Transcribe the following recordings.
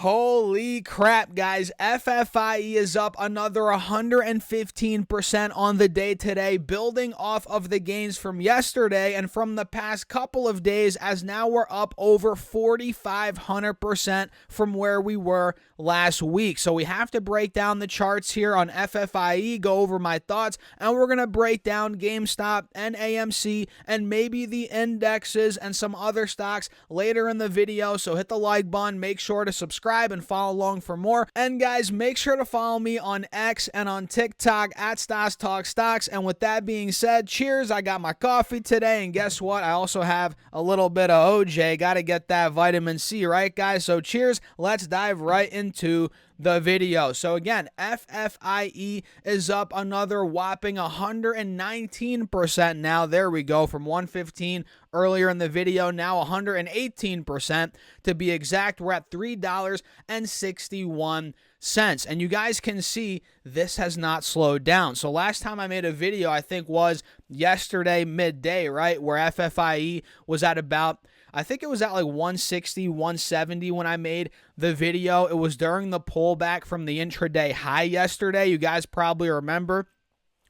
Holy crap, guys. Ffie is up another 115% on the day today, building off of the gains from yesterday and from the past couple of days, as now we're up over 4,500% from where we were last week. So we have to break down the charts here on Ffie, go over my thoughts, and we're going to break down GameStop and AMC and maybe the indexes and some other stocks later in the video. So hit the like button, make sure to subscribe and follow along for more. And guys, make sure to follow me on X and on TikTok at Stas Talk Stocks. And with that being said, cheers. I got my coffee today, and guess what? I also have a little bit of OJ. Got to get that vitamin C, right, guys? So cheers. Let's dive right into the video. So again, Ffie is up another whopping 119% now. There we go, from 115 earlier in the video, now 118% to be exact. We're at $3.61. And you guys can see this has not slowed down. So last time I made a video, I think was yesterday midday, right, where Ffie was at about, I think it was at like 160, 170 when I made the video. It was during the pullback from the intraday high yesterday. You guys probably remember.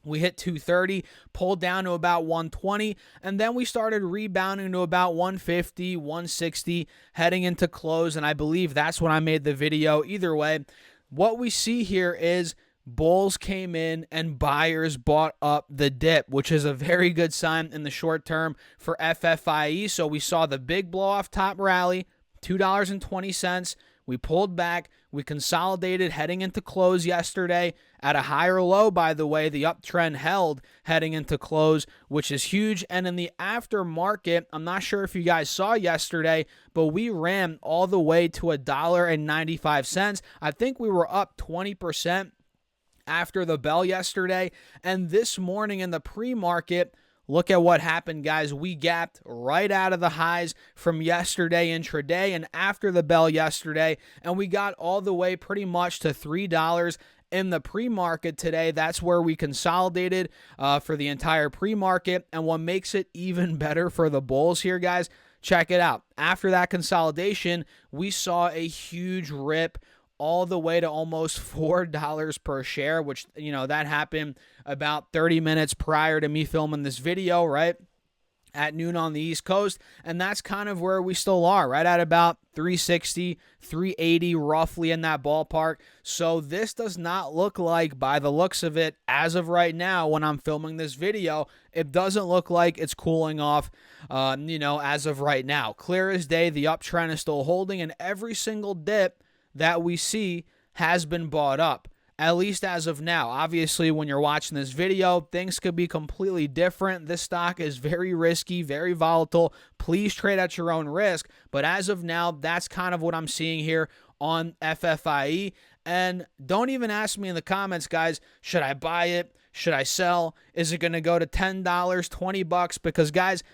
We hit 230, pulled down to about 120, and then we started rebounding to about 150, 160, heading into close, and I believe that's when I made the video. Either way, what we see here is bulls came in and buyers bought up the dip, which is a very good sign in the short term for Ffie. So we saw the big blow off top rally, $2.20. We pulled back. We consolidated heading into close yesterday at a higher low, by the way. The uptrend held heading into close, which is huge. And in the aftermarket, I'm not sure if you guys saw yesterday, but we ran all the way to $1.95. I think we were up 20% after the bell yesterday. And this morning in the pre-market, look at what happened, guys. We gapped right out of the highs from yesterday intraday and after the bell yesterday, and we got all the way pretty much to $3 in the pre-market today. That's where we consolidated for the entire pre-market. And what makes it even better for the bulls here, guys, check it out. After that consolidation, we saw a huge rip all the way to almost $4 per share, which, you know, that happened about 30 minutes prior to me filming this video, right, at noon on the East Coast. And that's kind of where we still are, right at about 360, 380, roughly in that ballpark. So this does not look like, by the looks of it, as of right now, when I'm filming this video, it doesn't look like it's cooling off, as of right now. Clear as day, the uptrend is still holding, and every single dip that we see has been bought up, at least as of now. Obviously, when you're watching this video, things could be completely different. This stock is very risky, very volatile. Please trade at your own risk. But as of now, that's kind of what I'm seeing here on Ffie. And don't even ask me in the comments, guys, should I buy it? Should I sell? Is it going to go to $10, $20? Because, guys,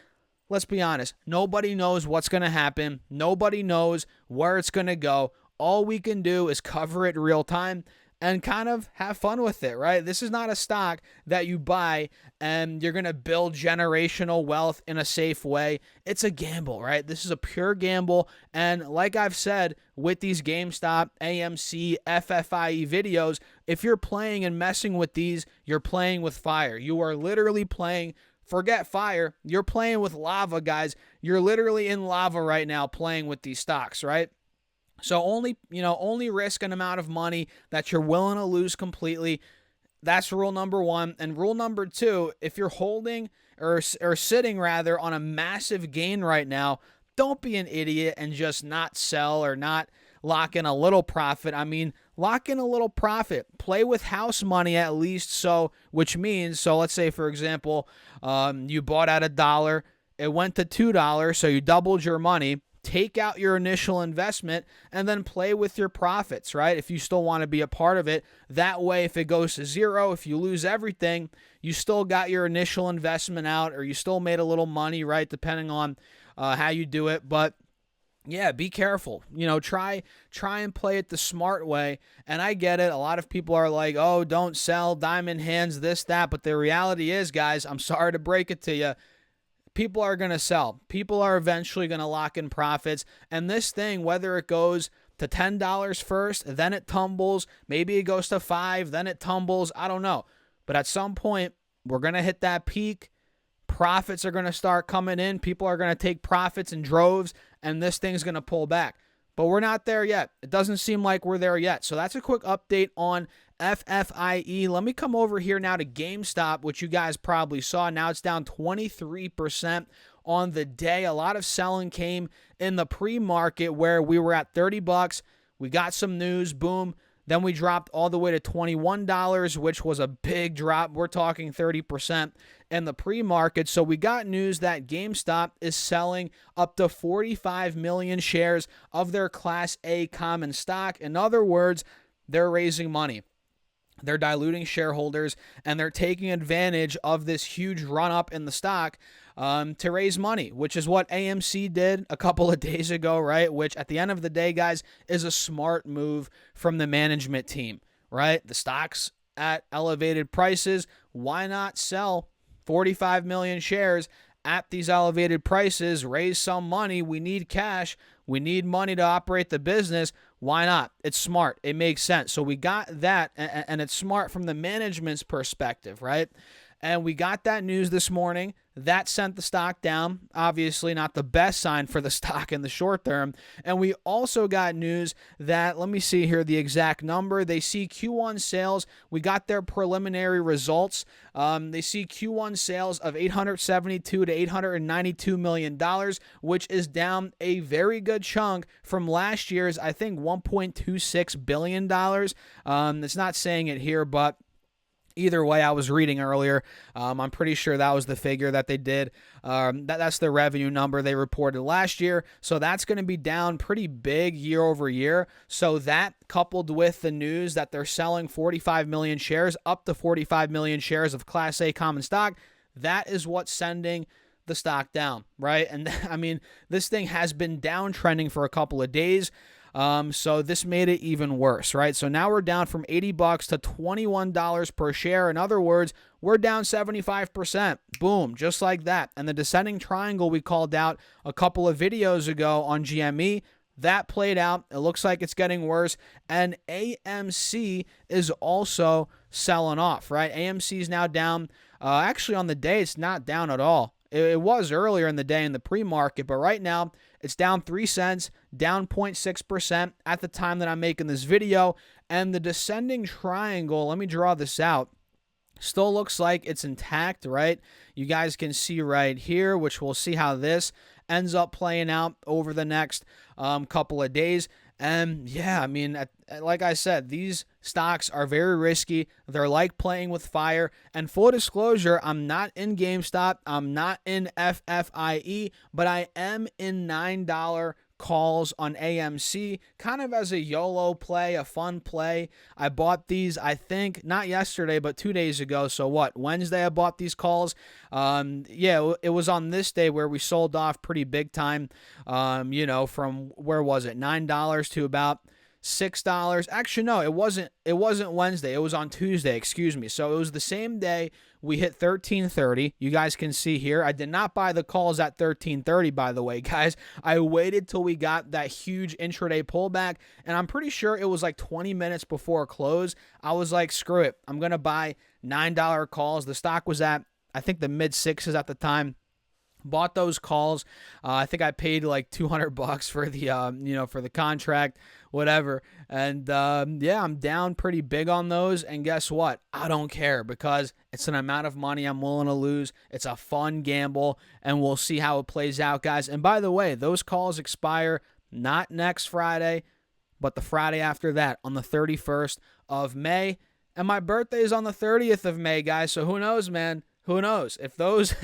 let's be honest. Nobody knows what's going to happen. Nobody knows where it's going to go. All we can do is cover it real time and kind of have fun with it, right? This is not a stock that you buy and you're going to build generational wealth in a safe way. It's a gamble, right? This is a pure gamble. And like I've said with these GameStop, AMC, Ffie videos, if you're playing and messing with these, you're playing with fire. You are literally playing, forget fire, you're playing with lava, guys. You're literally in lava right now playing with these stocks, right? So only risk an amount of money that you're willing to lose completely. That's rule number one. And rule number two, if you're holding or sitting rather on a massive gain right now, don't be an idiot and just not sell or not lock in a little profit. I mean, lock in a little profit. Play with house money at least. So let's say, for example, you bought at $1. It went to $2, so you doubled your money. Take out your initial investment and then play with your profits, right? If you still want to be a part of it. That way, if it goes to zero, if you lose everything, you still got your initial investment out, or you still made a little money, right? Depending on how you do it. But yeah, be careful. Try and play it the smart way. And I get it. A lot of people are like, oh, don't sell, diamond hands, this, that. But the reality is, guys, I'm sorry to break it to you, people are going to sell. People are eventually going to lock in profits. And this thing, whether it goes to $10 first, then it tumbles. Maybe it goes to $5, then it tumbles. I don't know. But at some point, we're going to hit that peak. Profits are going to start coming in. People are going to take profits in droves, and this thing's going to pull back. But we're not there yet. It doesn't seem like we're there yet. So that's a quick update on FFIE. Let me come over here now to GameStop, which you guys probably saw. Now it's down 23% on the day. A lot of selling came in the pre-market where we were at $30. We got some news. Boom. Then we dropped all the way to $21, which was a big drop. We're talking 30% in the pre-market. So we got news that GameStop is selling up to 45 million shares of their Class A common stock. In other words, they're raising money. They're diluting shareholders, and they're taking advantage of this huge run-up in the stock to raise money, which is what AMC did a couple of days ago, right? Which, at the end of the day, guys, is a smart move from the management team, right? The stock's at elevated prices. Why not sell 45 million shares at these elevated prices, raise some money? We need cash. We need money to operate the business. Why not? It's smart. It makes sense. So we got that, and it's smart from the management's perspective, right? And we got that news this morning. That sent the stock down. Obviously, not the best sign for the stock in the short term. And we also got news that, let me see here the exact number. They see Q1 sales. We got their preliminary results. They see Q1 sales of $872 to $892 million, which is down a very good chunk from last year's, I think, $1.26 billion. It's not saying it here, but either way, I was reading earlier. I'm pretty sure that was the figure that they did. That's the revenue number they reported last year. So that's going to be down pretty big year over year. So that, coupled with the news that they're selling 45 million shares, up to 45 million shares of Class A common stock, that is what's sending the stock down, right? And I mean, this thing has been downtrending for a couple of days. So this made it even worse, right? So now we're down from $80 to $21 per share. In other words, we're down 75%. Boom, just like that. And the descending triangle we called out a couple of videos ago on GME, that played out. It looks like it's getting worse. And AMC is also selling off, right? AMC is now down. Actually, on the day, it's not down at all. It was earlier in the day in the pre-market, but right now it's down 3 cents, down 0.6% at the time that I'm making this video. And the descending triangle, let me draw this out, still looks like it's intact, right? You guys can see right here, which we'll see how this ends up playing out over the next couple of days. And yeah, I mean, like I said, these stocks are very risky. They're like playing with fire. And full disclosure, I'm not in GameStop. I'm not in FFIE, but I am in $9 calls on AMC, kind of as a YOLO play, a fun play. I bought these, I think, not yesterday, but 2 days ago. So what, Wednesday I bought these calls. Yeah, it was on this day where we sold off pretty big time, from, where was it, $9 to about $6. Actually, no, it wasn't Wednesday. It was on Tuesday, excuse me. So it was the same day we hit 1330. You guys can see here. I did not buy the calls at 1330, by the way, guys. I waited till we got that huge intraday pullback, and I'm pretty sure it was like 20 minutes before close. I was like, screw it. I'm going to buy $9 calls. The stock was at, I think, the mid sixes at the time. Bought those calls. I think I paid like $200 for the for the contract, whatever. And yeah, I'm down pretty big on those. And guess what? I don't care, because it's an amount of money I'm willing to lose. It's a fun gamble, and we'll see how it plays out, guys. And by the way, those calls expire not next Friday, but the Friday after that, on the 31st of May. And my birthday is on the 30th of May, guys. So who knows, man? Who knows if those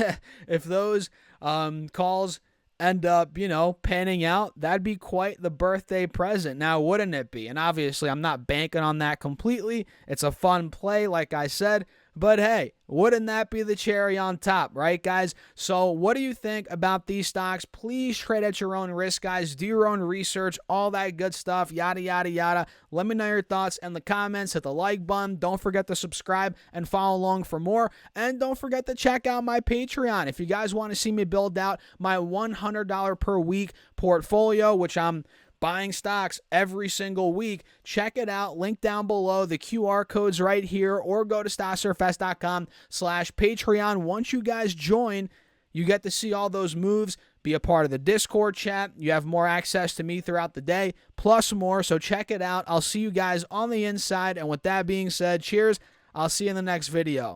calls end up, panning out? That'd be quite the birthday present. Now, wouldn't it be? And obviously, I'm not banking on that completely. It's a fun play, like I said. But hey, wouldn't that be the cherry on top, right, guys? So what do you think about these stocks? Please trade at your own risk, guys. Do your own research, all that good stuff, yada, yada, yada. Let me know your thoughts in the comments. Hit the like button. Don't forget to subscribe and follow along for more. And don't forget to check out my Patreon. If you guys want to see me build out my $100 per week portfolio, which I'm buying stocks every single week. Check it out. Link down below. The QR code's right here, or go to stocksurfest.com/Patreon. Once you guys join, you get to see all those moves, be a part of the Discord chat. You have more access to me throughout the day, plus more. So check it out. I'll see you guys on the inside. And with that being said, cheers. I'll see you in the next video.